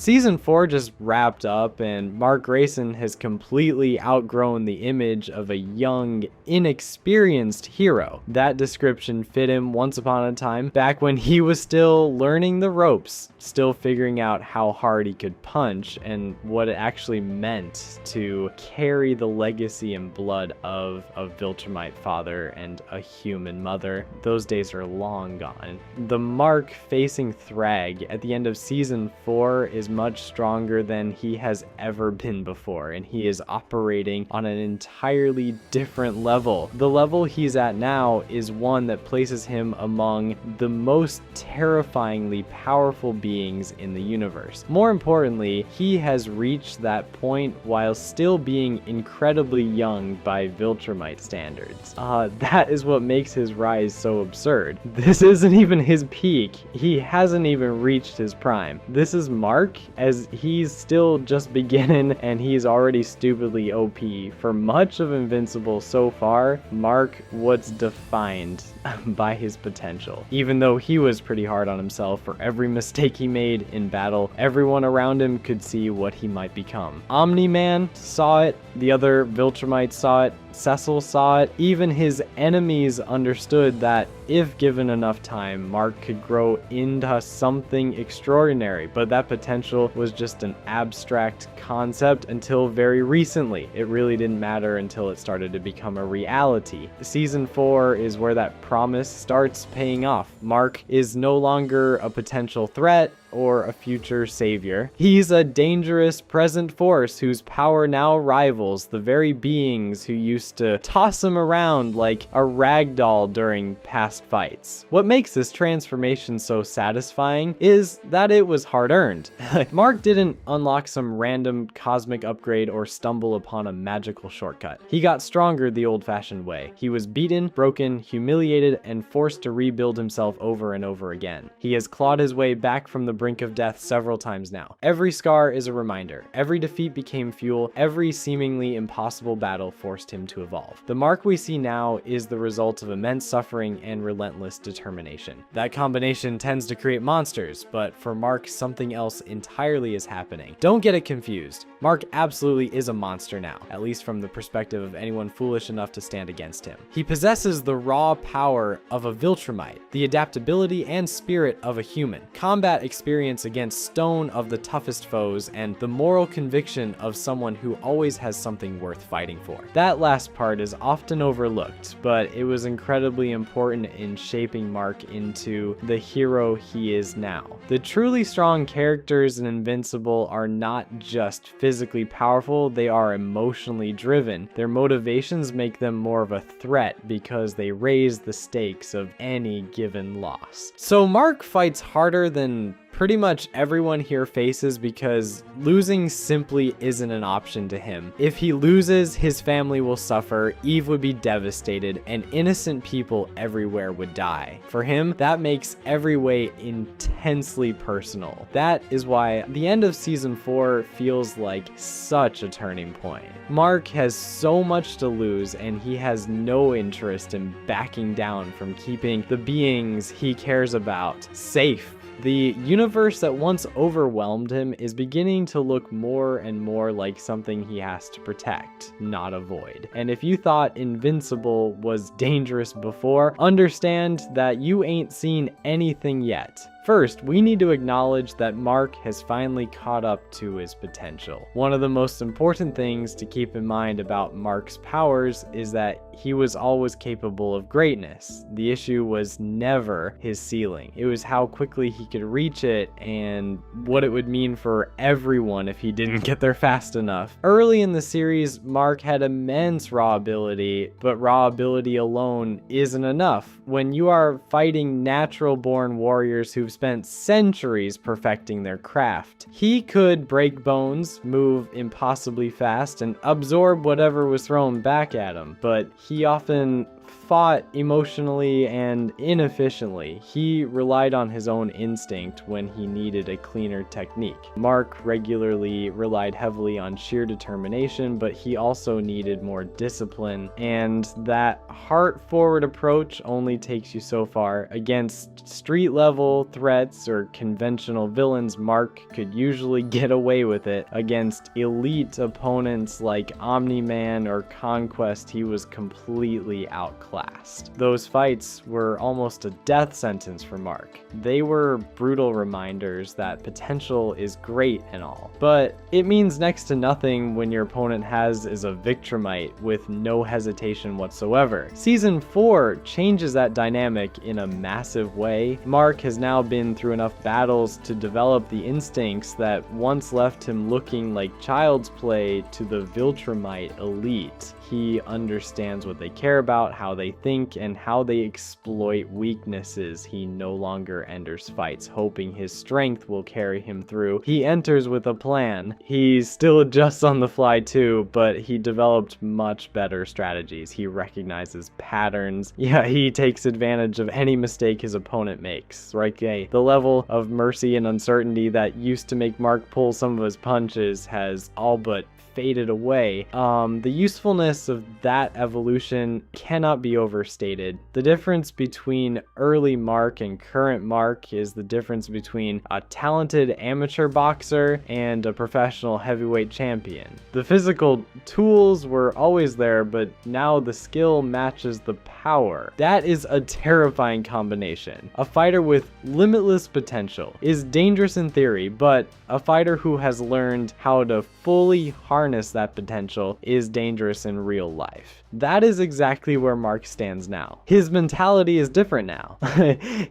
Season 4 just wrapped up, and Mark Grayson has completely outgrown the image of a young, inexperienced hero. That description fit him once upon a time, back when he was still learning the ropes, still figuring out how hard he could punch and what it actually meant to carry the legacy and blood of a Viltrumite father and a human mother. Those days are long gone. The Mark facing Thrag at the end of Season 4 is much stronger than he has ever been before, and he is operating on an entirely different level. The level he's at now is one that places him among the most terrifyingly powerful beings in the universe. More importantly, he has reached that point while still being incredibly young by Viltrumite standards. That is what makes his rise so absurd. This isn't even his peak. He hasn't even reached his prime. This is Mark, as he's still just beginning, and he's already stupidly OP. For much of Invincible so far, Mark was defined by his potential. Even though he was pretty hard on himself for every mistake he made in battle, everyone around him could see what he might become. Omni-Man saw it, the other Viltrumites saw it, Cecil saw it, even his enemies understood that if given enough time, Mark could grow into something extraordinary, but that potential was just an abstract concept until very recently. It really didn't matter until it started to become a reality. Season 4 is where that promise starts paying off. Mark is no longer a potential threat or a future savior. He's a dangerous present force whose power now rivals the very beings who used to toss him around like a rag doll during past fights. What makes this transformation so satisfying is that it was hard-earned. Mark didn't unlock some random cosmic upgrade or stumble upon a magical shortcut. He got stronger the old-fashioned way. He was beaten, broken, humiliated, and forced to rebuild himself over and over again. He has clawed his way back from the brink of death several times now. Every scar is a reminder. Every defeat became fuel. Every seemingly impossible battle forced him to evolve. The Mark we see now is the result of immense suffering and relentless determination. That combination tends to create monsters, but for Mark, something else entirely is happening. Don't get it confused. Mark absolutely is a monster now, at least from the perspective of anyone foolish enough to stand against him. He possesses the raw power of a Viltrumite, the adaptability and spirit of a human, combat experience against stone of the toughest foes, and the moral conviction of someone who always has something worth fighting for. That last part is often overlooked, but it was incredibly important in shaping Mark into the hero he is now. The truly strong characters in Invincible are not just physically powerful, they are emotionally driven. Their motivations make them more of a threat because they raise the stakes of any given loss. So Mark fights harder than pretty much everyone here faces because losing simply isn't an option to him. If he loses, his family will suffer, Eve would be devastated, and innocent people everywhere would die. For him, that makes every way intensely personal. That is why the end of Season 4 feels like such a turning point. Mark has so much to lose, and he has no interest in backing down from keeping the beings he cares about safe. The universe that once overwhelmed him is beginning to look more and more like something he has to protect, not avoid. And if you thought Invincible was dangerous before, understand that you ain't seen anything yet. First, we need to acknowledge that Mark has finally caught up to his potential. One of the most important things to keep in mind about Mark's powers is that he was always capable of greatness. The issue was never his ceiling. It was how quickly he could reach it and what it would mean for everyone if he didn't get there fast enough. Early in the series, Mark had immense raw ability, but raw ability alone isn't enough. When you are fighting natural-born warriors who've spent centuries perfecting their craft, he could break bones, move impossibly fast, and absorb whatever was thrown back at him, but he often fought emotionally and inefficiently. He relied on his own instinct when he needed a cleaner technique. Mark regularly relied heavily on sheer determination, but he also needed more discipline, and that heart-forward approach only takes you so far. Against street-level threats or conventional villains, Mark could usually get away with it. Against elite opponents like Omni-Man or Conquest, he was completely outclassed. Those fights were almost a death sentence for Mark. They were brutal reminders that potential is great and all, but it means next to nothing when your opponent is a Victrumite with no hesitation whatsoever. Season 4 changes that dynamic in a massive way. Mark has now been through enough battles to develop the instincts that once left him looking like child's play to the Viltrumite elite. He understands what they care about, how they think, and how they exploit weaknesses. He no longer enters fights hoping his strength will carry him through. He enters with a plan. He still adjusts on the fly too, but he developed much better strategies. He recognizes patterns. Yeah, he takes advantage of any mistake his opponent makes. Right? The level of mercy and uncertainty that used to make Mark pull some of his punches has all but faded away. The usefulness of that evolution cannot be overstated. The difference between early Mark and current Mark is the difference between a talented amateur boxer and a professional heavyweight champion. The physical tools were always there, but now the skill matches the power. That is a terrifying combination. A fighter with limitless potential is dangerous in theory, but a fighter who has learned how to fully harness that potential is dangerous in real life. That is exactly where Mark stands now. His mentality is different now.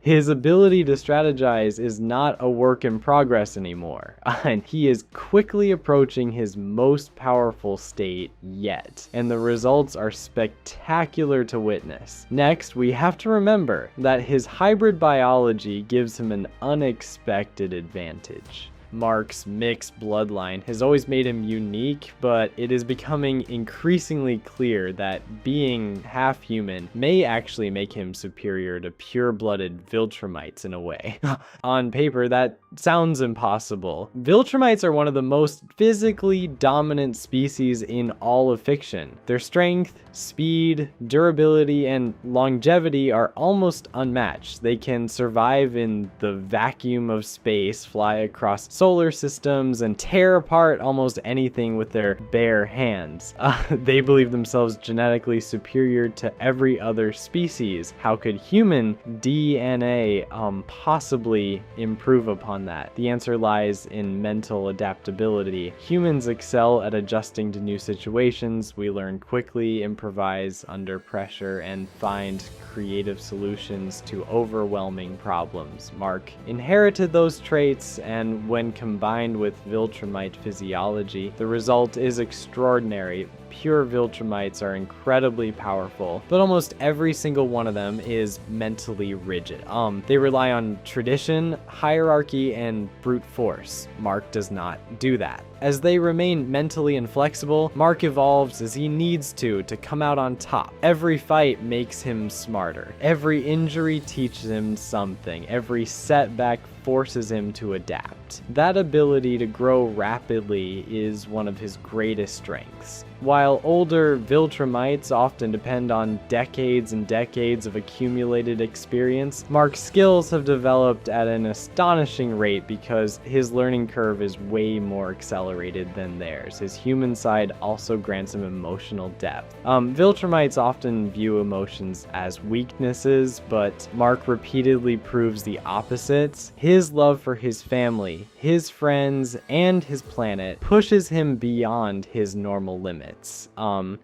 His ability to strategize is not a work in progress anymore, and he is quickly approaching his most powerful state yet, and the results are spectacular to witness. Next, we have to remember that his hybrid biology gives him an unexpected advantage. Mark's mixed bloodline has always made him unique, but it is becoming increasingly clear that being half human may actually make him superior to pure-blooded Viltrumites in a way. On paper, that sounds impossible. Viltrumites are one of the most physically dominant species in all of fiction. Their strength, speed, durability, and longevity are almost unmatched. They can survive in the vacuum of space, fly across solar systems, and tear apart almost anything with their bare hands. They believe themselves genetically superior to every other species. How could human DNA possibly improve upon that? The answer lies in mental adaptability. Humans excel at adjusting to new situations. We learn quickly, improvise under pressure, and find creative solutions to overwhelming problems. Mark inherited those traits, and when combined with Viltrumite physiology, the result is extraordinary. Pure Viltrumites are incredibly powerful, but almost every single one of them is mentally rigid. They rely on tradition, hierarchy, and brute force. Mark does not do that. As they remain mentally inflexible, Mark evolves as he needs to come out on top. Every fight makes him smarter. Every injury teaches him something. Every setback forces him to adapt. That ability to grow rapidly is one of his greatest strengths. While older Viltrumites often depend on decades and decades of accumulated experience, Mark's skills have developed at an astonishing rate because his learning curve is way more accelerated than theirs. His human side also grants him emotional depth. Viltrumites often view emotions as weaknesses, but Mark repeatedly proves the opposite. His love for his family, his friends, and his planet pushes him beyond his normal limits.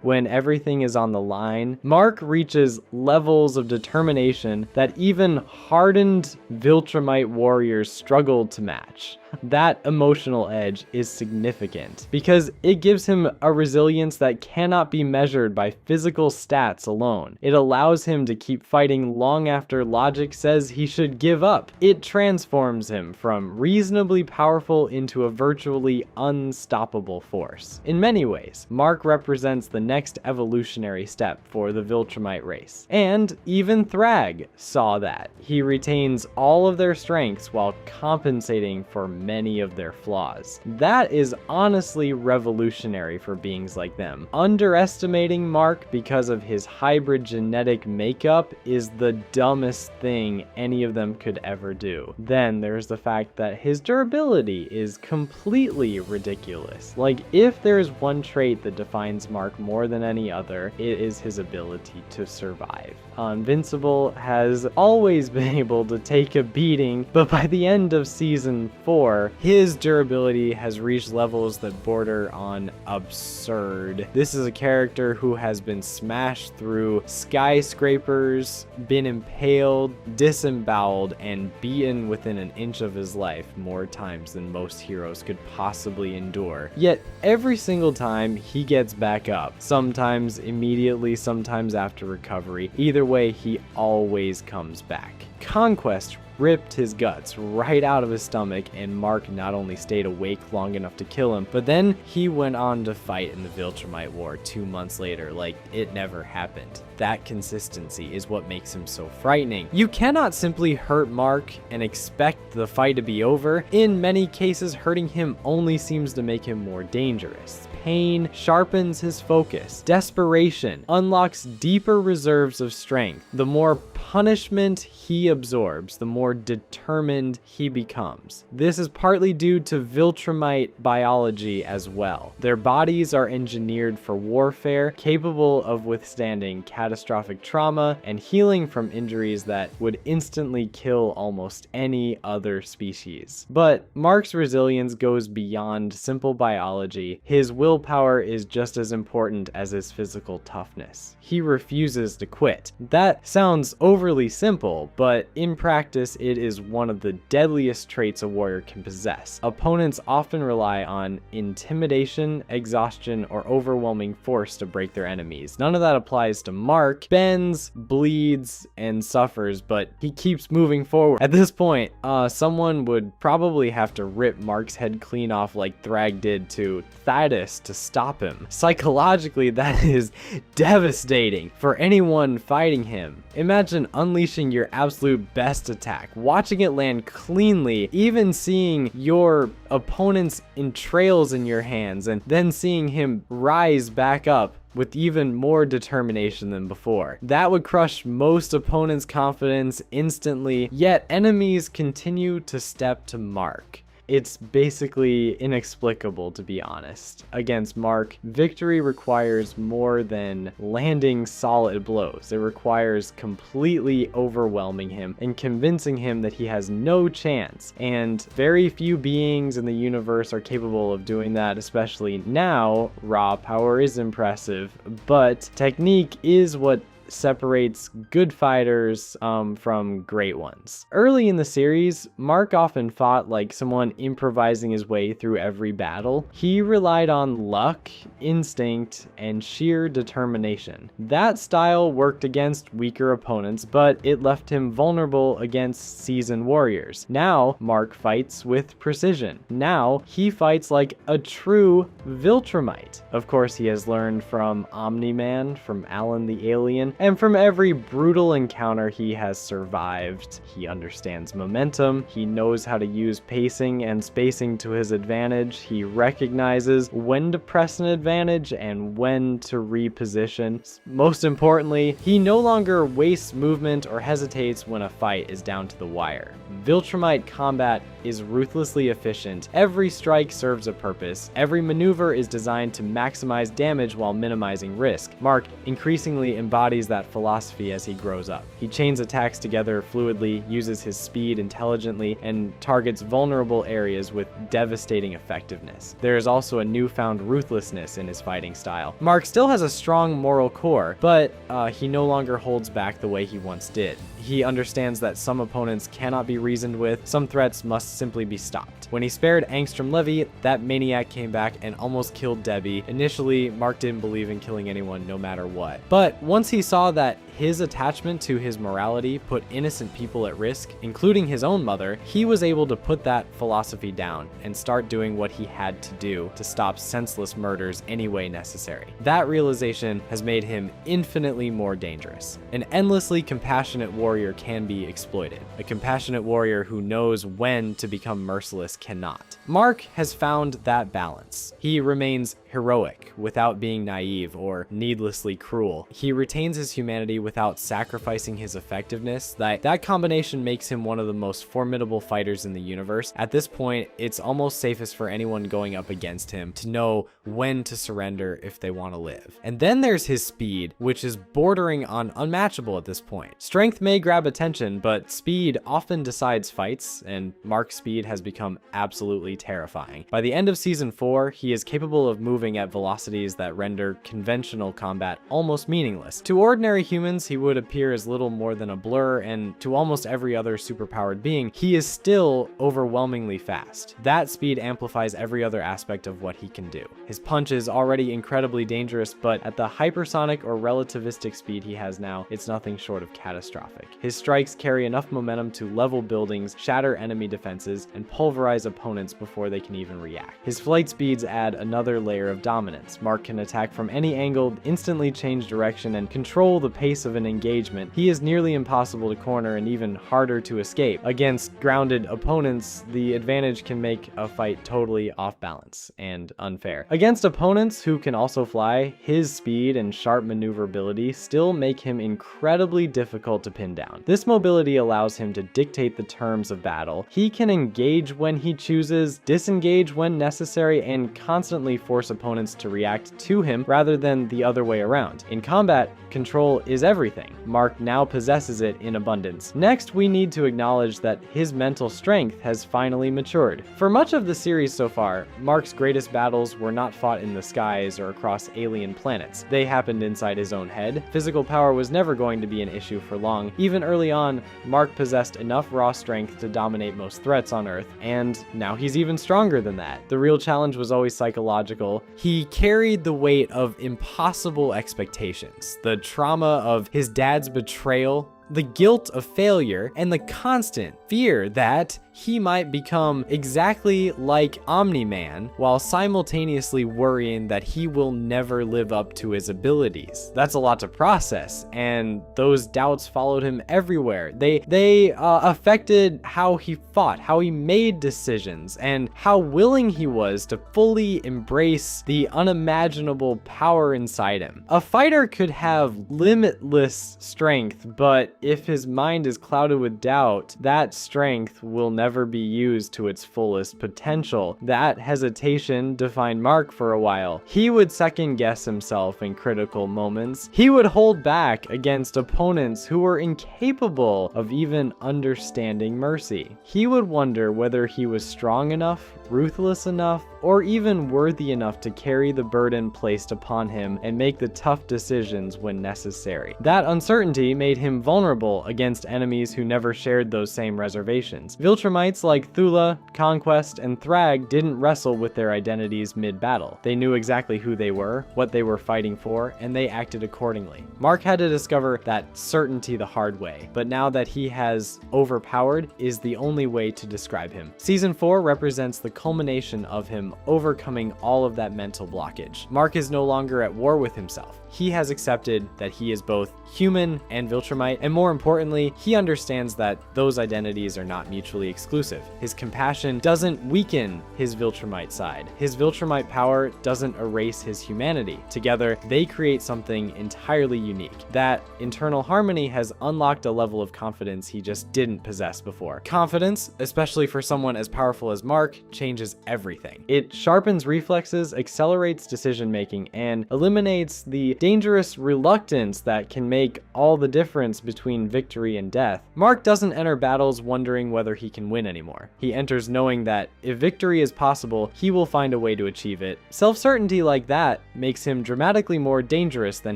When everything is on the line, Mark reaches levels of determination that even hardened Viltrumite warriors struggled to match. That emotional edge is significant because it gives him a resilience that cannot be measured by physical stats alone. It allows him to keep fighting long after logic says he should give up. It transforms him from reasonably powerful into a virtually unstoppable force. In many ways, Mark represents the next evolutionary step for the Viltrumite race. And even Thrag saw that. He retains all of their strengths while compensating for many of their flaws. That is honestly revolutionary for beings like them. Underestimating Mark because of his hybrid genetic makeup is the dumbest thing any of them could ever do. Then there's the fact that his durability is completely ridiculous. Like, if there's one trait that defines Mark more than any other, it is his ability to survive. Invincible has always been able to take a beating, but by the end of season 4, his durability has reached levels that border on absurd. This is a character who has been smashed through skyscrapers, been impaled, disemboweled, and beaten within an inch of his life more times than most heroes could possibly endure. Yet every single time he gets back up, sometimes immediately, sometimes after recovery. Either way, he always comes back. Conquest ripped his guts right out of his stomach, and Mark not only stayed awake long enough to kill him, but then he went on to fight in the Viltrumite War 2 months later like it never happened. That consistency is what makes him so frightening. You cannot simply hurt Mark and expect the fight to be over. In many cases, hurting him only seems to make him more dangerous. Pain sharpens his focus. Desperation unlocks deeper reserves of strength. The more punishment he absorbs, the more determined he becomes. This is partly due to Viltrumite biology as well. Their bodies are engineered for warfare, capable of withstanding catastrophic trauma and healing from injuries that would instantly kill almost any other species. But Mark's resilience goes beyond simple biology. His willpower is just as important as his physical toughness. He refuses to quit. That sounds overly simple, but in practice, it is one of the deadliest traits a warrior can possess. Opponents often rely on intimidation, exhaustion, or overwhelming force to break their enemies. None of that applies to Mark. Bends, bleeds, and suffers, but he keeps moving forward. At this point, someone would probably have to rip Mark's head clean off like Thrag did to Thaddeus to stop him. Psychologically, that is devastating for anyone fighting him. Imagine unleashing your absolute best attack, watching it land cleanly, even seeing your opponent's entrails in your hands, and then seeing him rise back up with even more determination than before. That would crush most opponents' confidence instantly, yet enemies continue to step to Mark. It's basically inexplicable, to be honest. Against Mark, victory requires more than landing solid blows. It requires completely overwhelming him and convincing him that he has no chance. And very few beings in the universe are capable of doing that, especially now. Raw power is impressive, but technique is what separates good fighters from great ones. Early in the series, Mark often fought like someone improvising his way through every battle. He relied on luck, instinct, and sheer determination. That style worked against weaker opponents, but it left him vulnerable against seasoned warriors. Now, Mark fights with precision. Now, he fights like a true Viltrumite. Of course, he has learned from Omni-Man, from Alan the Alien, and from every brutal encounter he has survived. He understands momentum, he knows how to use pacing and spacing to his advantage, he recognizes when to press an advantage and when to reposition. Most importantly, he no longer wastes movement or hesitates when a fight is down to the wire. Viltrumite combat is ruthlessly efficient. Every strike serves a purpose. Every maneuver is designed to maximize damage while minimizing risk. Mark increasingly embodies that philosophy as he grows up. He chains attacks together fluidly, uses his speed intelligently, and targets vulnerable areas with devastating effectiveness. There is also a newfound ruthlessness in his fighting style. Mark still has a strong moral core, but he no longer holds back the way he once did. He understands that some opponents cannot be reasoned with, some threats must simply be stopped. When he spared Angstrom Levy, that maniac came back and almost killed Debbie. Initially, Mark didn't believe in killing anyone no matter what. But once he saw that his attachment to his morality put innocent people at risk, including his own mother, he was able to put that philosophy down and start doing what he had to do to stop senseless murders any way necessary. That realization has made him infinitely more dangerous. An endlessly compassionate warrior can be exploited. A compassionate warrior who knows when to become merciless cannot. Mark has found that balance. He remains heroic without being naive or needlessly cruel. He retains his humanity without sacrificing his effectiveness. That combination makes him one of the most formidable fighters in the universe. At this point, it's almost safest for anyone going up against him to know when to surrender if they want to live. And then there's his speed, which is bordering on unmatchable at this point. Strength may grab attention, but speed often decides fights, and Mark's speed has become absolutely terrifying. By the end of season 4, he is capable of moving at velocities that render conventional combat almost meaningless. To ordinary humans, he would appear as little more than a blur, and to almost every other superpowered being, he is still overwhelmingly fast. That speed amplifies every other aspect of what he can do. His punch is already incredibly dangerous, but at the hypersonic or relativistic speed he has now, it's nothing short of catastrophic. His strikes carry enough momentum to level buildings, shatter enemy defenses, and pulverize opponents before they can even react. His flight speeds add another layer of dominance. Mark can attack from any angle, instantly change direction, and control the pace of an engagement. He is nearly impossible to corner and even harder to escape. Against grounded opponents, the advantage can make a fight totally off balance and unfair. Against opponents who can also fly, his speed and sharp maneuverability still make him incredibly difficult to pin down. This mobility allows him to dictate the terms of battle. He can engage when he chooses, disengage when necessary, and constantly force opponents to react to him rather than the other way around. In combat, control is everything. Mark now possesses it in abundance. Next, we need to acknowledge that his mental strength has finally matured. For much of the series so far, Mark's greatest battles were not fought in the skies or across alien planets. They happened inside his own head. Physical power was never going to be an issue for long. Even early on, Mark possessed enough raw strength to dominate most threats on Earth, and now he's even stronger than that. The real challenge was always psychological. He carried the weight of impossible expectations, the trauma of his dad's betrayal, the guilt of failure, and the constant fear that he might become exactly like Omni-Man while simultaneously worrying that he will never live up to his abilities. That's a lot to process, and those doubts followed him everywhere. They affected how he fought, how he made decisions, and how willing he was to fully embrace the unimaginable power inside him. A fighter could have limitless strength, but if his mind is clouded with doubt, that strength will never be used to its fullest potential. That hesitation defined Mark for a while. He would second guess himself in critical moments. He would hold back against opponents who were incapable of even understanding mercy. He would wonder whether he was strong enough, ruthless enough, or even worthy enough to carry the burden placed upon him and make the tough decisions when necessary. That uncertainty made him vulnerable against enemies who never shared those same reservations. Viltrumites like Thula, Conquest, and Thrag didn't wrestle with their identities mid-battle. They knew exactly who they were, what they were fighting for, and they acted accordingly. Mark had to discover that certainty the hard way, but now that he has Overpowered is the only way to describe him. Season 4 represents the culmination of him overcoming all of that mental blockage. Mark is no longer at war with himself. He has accepted that he is both human and Viltrumite, and more importantly, he understands that those identities are not mutually exclusive. His compassion doesn't weaken his Viltrumite side. His Viltrumite power doesn't erase his humanity. Together, they create something entirely unique. That internal harmony has unlocked a level of confidence he just didn't possess before. Confidence, especially for someone as powerful as Mark, changes everything. It sharpens reflexes, accelerates decision-making, and eliminates the dangerous reluctance that can make all the difference between victory and death. Mark doesn't enter battles wondering whether he can win win anymore. He enters knowing that if victory is possible, he will find a way to achieve it. Self-certainty like that makes him dramatically more dangerous than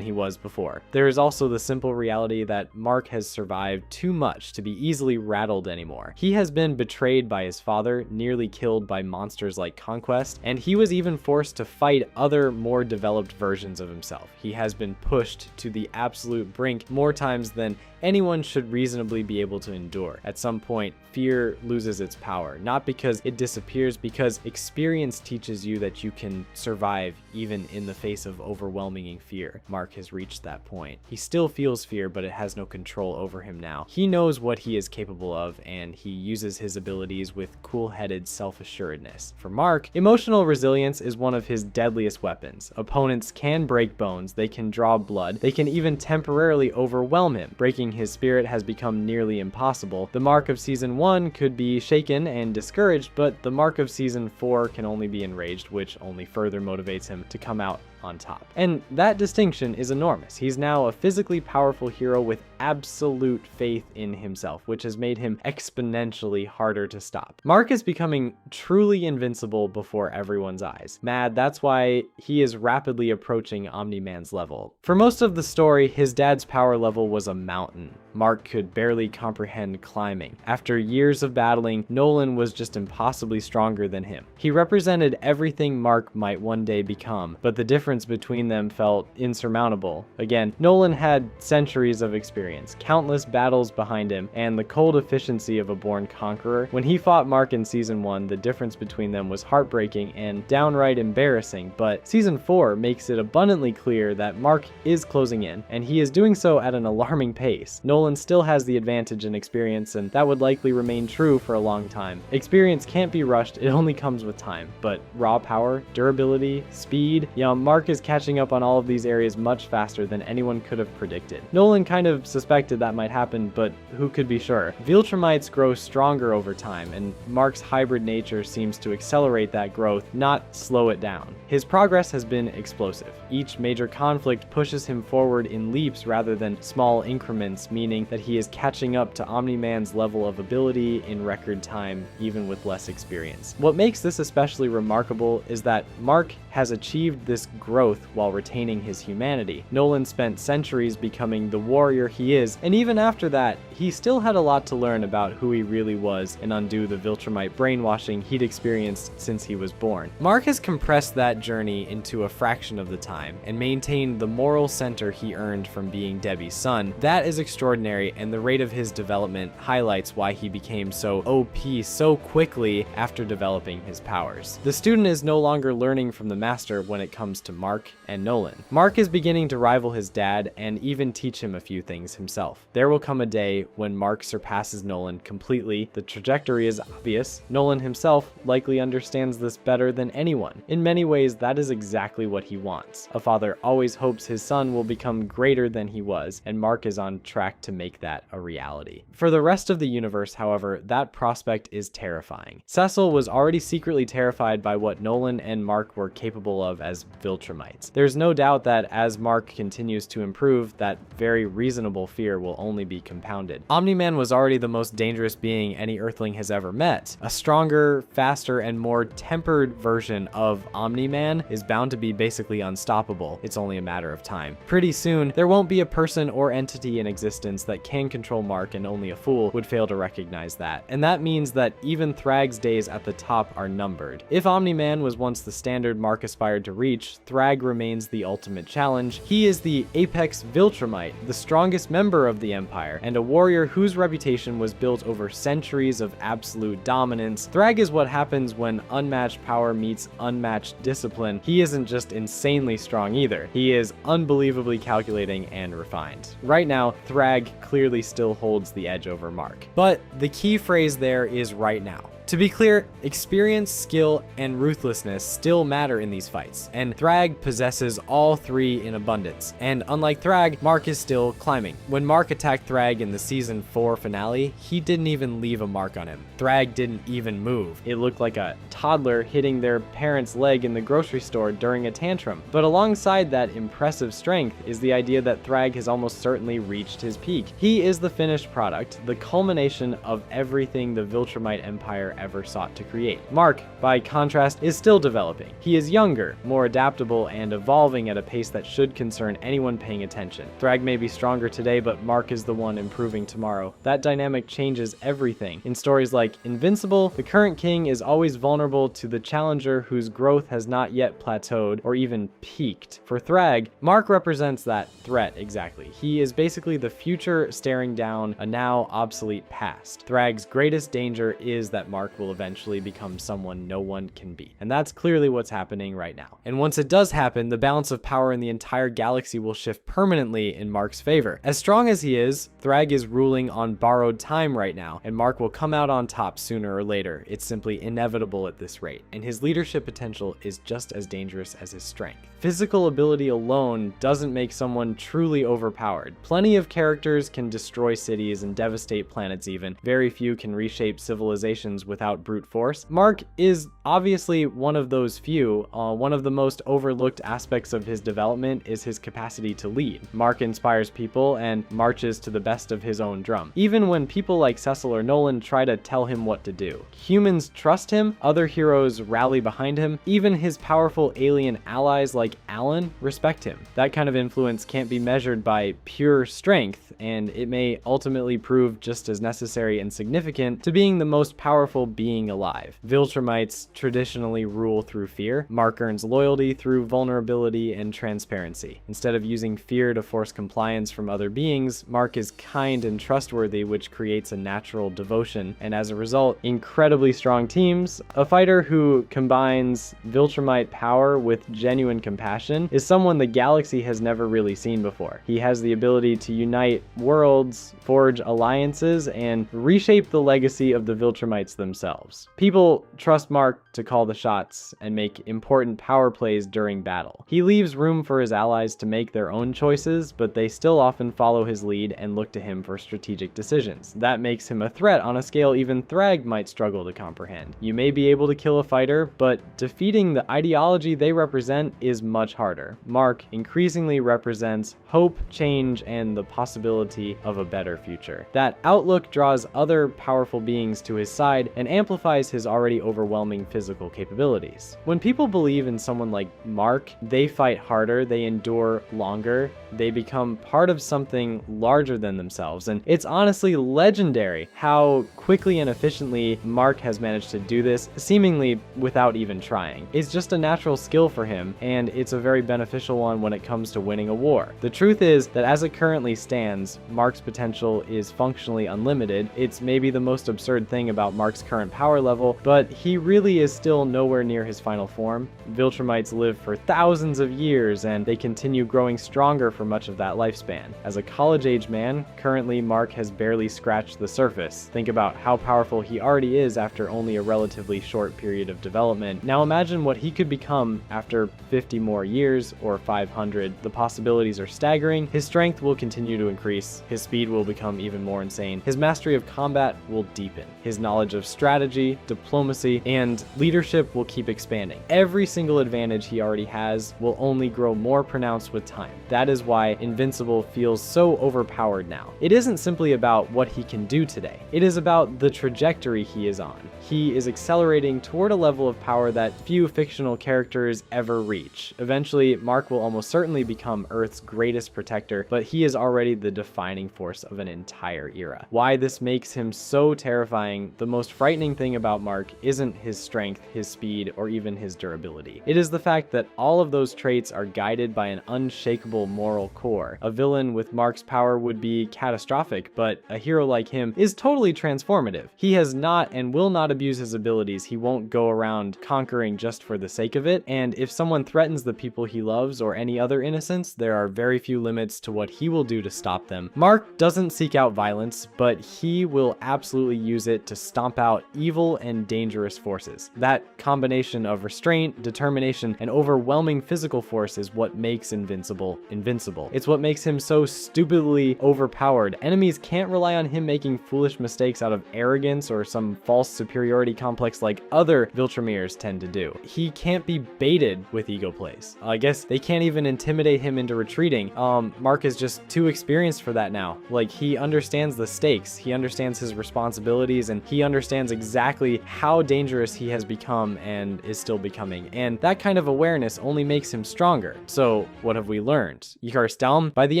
he was before. There is also the simple reality that Mark has survived too much to be easily rattled anymore. He has been betrayed by his father, nearly killed by monsters like Conquest, and he was even forced to fight other more developed versions of himself. He has been pushed to the absolute brink more times than anyone should reasonably be able to endure. At some point, fear loses its power, not because it disappears, because experience teaches you that you can survive even in the face of overwhelming fear. Mark has reached that point. He still feels fear, but it has no control over him now. He knows what he is capable of, and he uses his abilities with cool-headed self-assuredness. For Mark, emotional resilience is one of his deadliest weapons. Opponents can break bones, they can draw blood, they can even temporarily overwhelm him. Breaking his spirit has become nearly impossible. The Mark of Season 1 could be shaken and discouraged, but the Mark of Season 4 can only be enraged, which only further motivates him to come out on top. And that distinction is enormous. He's now a physically powerful hero with absolute faith in himself, which has made him exponentially harder to stop. Mark is becoming truly invincible before everyone's eyes. Mad, that's why he is rapidly approaching Omni-Man's level. For most of the story, his dad's power level was a mountain. Mark could barely comprehend climbing. After years of battling, Nolan was just impossibly stronger than him. He represented everything Mark might one day become, but the difference between them felt insurmountable. Again, Nolan had centuries of experience, countless battles behind him, and the cold efficiency of a born conqueror. When he fought Mark in Season 1, the difference between them was heartbreaking and downright embarrassing, but Season 4 makes it abundantly clear that Mark is closing in, and he is doing so at an alarming pace. Nolan still has the advantage in experience, and that would likely remain true for a long time. Experience can't be rushed, it only comes with time, but raw power, durability, speed, Mark is catching up on all of these areas much faster than anyone could have predicted. Nolan kind of suspected that might happen, but who could be sure? Viltrumites grow stronger over time, and Mark's hybrid nature seems to accelerate that growth, not slow it down. His progress has been explosive. Each major conflict pushes him forward in leaps rather than small increments, meaning that he is catching up to Omni-Man's level of ability in record time, even with less experience. What makes this especially remarkable is that Mark has achieved this growth while retaining his humanity. Nolan spent centuries becoming the warrior he is, and even after that, he still had a lot to learn about who he really was and undo the Viltrumite brainwashing he'd experienced since he was born. Mark has compressed that journey into a fraction of the time and maintained the moral center he earned from being Debbie's son. That is extraordinary, and the rate of his development highlights why he became so OP so quickly after developing his powers. The student is no longer learning from the master when it comes to Mark and Nolan. Mark is beginning to rival his dad and even teach him a few things himself. There will come a day when Mark surpasses Nolan completely. The trajectory is obvious. Nolan himself likely understands this better than anyone. In many ways, that is exactly what he wants. A father always hopes his son will become greater than he was, and Mark is on track to make that a reality. For the rest of the universe, however, that prospect is terrifying. Cecil was already secretly terrified by what Nolan and Mark were capable of as Viltrumites. There's no doubt that as Mark continues to improve, that very reasonable fear will only be compounded. Omni-Man was already the most dangerous being any Earthling has ever met. A stronger, faster, and more tempered version of Omni-Man is bound to be basically unstoppable. It's only a matter of time. Pretty soon, there won't be a person or entity in existence that can control Mark, and only a fool would fail to recognize that. And that means that even Thrag's days at the top are numbered. If Omni-Man was once the standard Mark aspired to reach, Thrag remains the ultimate challenge. He is the apex Viltrumite, the strongest member of the Empire, and a warrior whose reputation was built over centuries of absolute dominance. Thrag is what happens when unmatched power meets unmatched discipline. He isn't just insanely strong either. He is unbelievably calculating and refined. Right now, Thrag clearly still holds the edge over Mark. But the key phrase there is right now. To be clear, experience, skill, and ruthlessness still matter in these fights, and Thrag possesses all three in abundance. And unlike Thrag, Mark is still climbing. When Mark attacked Thrag in the Season 4 finale, he didn't even leave a mark on him. Thrag didn't even move. It looked like a toddler hitting their parent's leg in the grocery store during a tantrum. But alongside that impressive strength is the idea that Thrag has almost certainly reached his peak. He is the finished product, the culmination of everything the Viltrumite Empire ever sought to create. Mark, by contrast, is still developing. He is younger, more adaptable, and evolving at a pace that should concern anyone paying attention. Thrag may be stronger today, but Mark is the one improving tomorrow. That dynamic changes everything. In stories like Invincible, the current king is always vulnerable to the challenger whose growth has not yet plateaued or even peaked. For Thrag, Mark represents that threat exactly. He is basically the future staring down a now obsolete past. Thrag's greatest danger is that Mark will eventually become someone no one can beat. And that's clearly what's happening right now. And once it does happen, the balance of power in the entire galaxy will shift permanently in Mark's favor. As strong as he is, Thrag is ruling on borrowed time right now, and Mark will come out on top sooner or later. It's simply inevitable at this rate, and his leadership potential is just as dangerous as his strength. Physical ability alone doesn't make someone truly overpowered. Plenty of characters can destroy cities and devastate planets even. Very few can reshape civilizations without brute force. Mark is obviously one of those few. One of the most overlooked aspects of his development is his capacity to lead. Mark inspires people and marches to the best of his own drum. Even when people like Cecil or Nolan try to tell him what to do. Humans trust him, other heroes rally behind him, even his powerful alien allies like Alan respect him. That kind of influence can't be measured by pure strength, and it may ultimately prove just as necessary and significant to being the most powerful being alive. Viltrumites traditionally rule through fear. Mark earns loyalty through vulnerability and transparency. Instead of using fear to force compliance from other beings, Mark is kind and trustworthy, which creates a natural devotion, and as a result, incredibly strong teams. A fighter who combines Viltrumite power with genuine compassion is someone the galaxy has never really seen before. He has the ability to unite worlds, forge alliances, and reshape the legacy of the Viltrumites themselves. People trust Mark to call the shots and make important power plays during battle. He leaves room for his allies to make their own choices, but they still often follow his lead and look to him for strategic decisions. That makes him a threat on a scale even Thrag might struggle to comprehend. You may be able to kill a fighter, but defeating the ideology they represent is much harder. Mark increasingly represents hope, change, and the possibility of a better future. That outlook draws other powerful beings to his side and amplifies his already overwhelming physical capabilities. When people believe in someone like Mark, they fight harder, they endure longer, they become part of something larger than themselves, and it's honestly legendary how quickly and efficiently Mark has managed to do this, seemingly without even trying. It's just a natural skill for him, and it's a very beneficial one when it comes to winning a war. The truth is that as it currently stands, Mark's potential is functionally unlimited. It's maybe the most absurd thing about Mark's current power level, but he really is still nowhere near his final form. Viltrumites live for thousands of years, and they continue growing stronger for much of that lifespan. As a college-age man, currently Mark has barely scratched the surface. Think about how powerful he already is after only a relatively short period of development. Now imagine what he could become after 50 more years or 500. The possibilities are staggering. His strength will continue to increase. His speed will become even more insane. His mastery of combat will deepen. His knowledge of strategy, diplomacy, and leadership will keep expanding. Every single advantage he already has will only grow more pronounced with time. That is why Invincible feels so overpowered now. It isn't simply about what he can do today. It is about the trajectory he is on. He is accelerating toward a level of power that few fictional characters ever reach. Eventually, Mark will almost certainly become Earth's greatest protector, but he is already the defining force of an entire era. Why this makes him so terrifying, the most frightening thing about Mark isn't his strength, his speed, or even his durability. It is the fact that all of those traits are guided by an unshakable moral core. A villain with Mark's power would be catastrophic, but a hero like him is totally transformative. He has not and will not abuse his abilities. He won't go around conquering just for the sake of it, and if someone threatens the people he loves or any other innocents, there are very few limits to what he will do to stop them. Mark doesn't seek out violence, but he will absolutely use it to stomp out out evil and dangerous forces. That combination of restraint, determination, and overwhelming physical force is what makes Invincible invincible. It's what makes him so stupidly overpowered. Enemies can't rely on him making foolish mistakes out of arrogance or some false superiority complex like other Viltrumirs tend to do. He can't be baited with ego plays. I guess they can't even intimidate him into retreating. Mark is just too experienced for that now. Like, he understands the stakes, he understands his responsibilities, and he understands exactly how dangerous he has become and is still becoming. And that kind of awareness only makes him stronger. So what have we learned? Ykarstalm, by the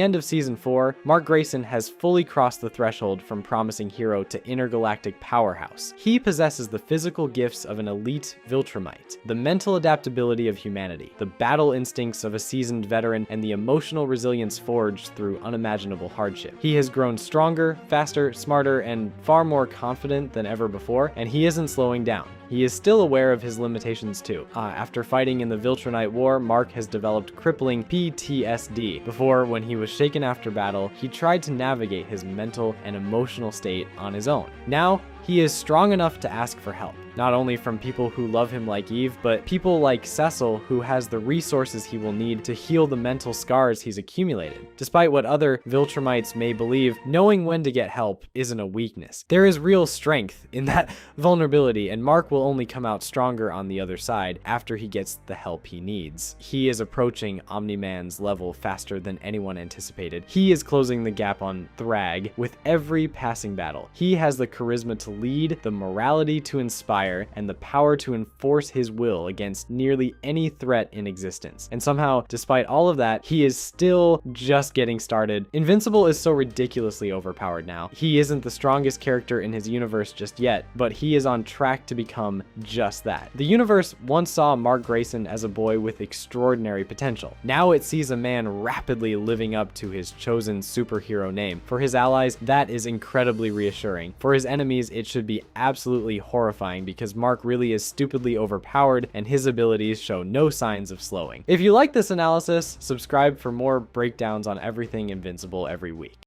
end of season 4, Mark Grayson has fully crossed the threshold from promising hero to intergalactic powerhouse. He possesses the physical gifts of an elite Viltrumite, the mental adaptability of humanity, the battle instincts of a seasoned veteran, and the emotional resilience forged through unimaginable hardship. He has grown stronger, faster, smarter, and far more confident than ever before, and he isn't slowing down. He is still aware of his limitations too. After fighting in the Viltrumite War, Mark has developed crippling PTSD. Before, when he was shaken after battle, he tried to navigate his mental and emotional state on his own. Now, he is strong enough to ask for help, not only from people who love him like Eve, but people like Cecil, who has the resources he will need to heal the mental scars he's accumulated. Despite what other Viltrumites may believe, knowing when to get help isn't a weakness. There is real strength in that vulnerability, and Mark will only come out stronger on the other side after he gets the help he needs. He is approaching Omni-Man's level faster than anyone anticipated. He is closing the gap on Thrag with every passing battle. He has the charisma to lead, the morality to inspire, and the power to enforce his will against nearly any threat in existence. And somehow, despite all of that, he is still just getting started. Invincible is so ridiculously overpowered now. He isn't the strongest character in his universe just yet, but he is on track to become just that. The universe once saw Mark Grayson as a boy with extraordinary potential. Now it sees a man rapidly living up to his chosen superhero name. For his allies, that is incredibly reassuring. For his enemies, it should be absolutely horrifying because Mark really is stupidly overpowered and his abilities show no signs of slowing. If you like this analysis, subscribe for more breakdowns on everything Invincible every week.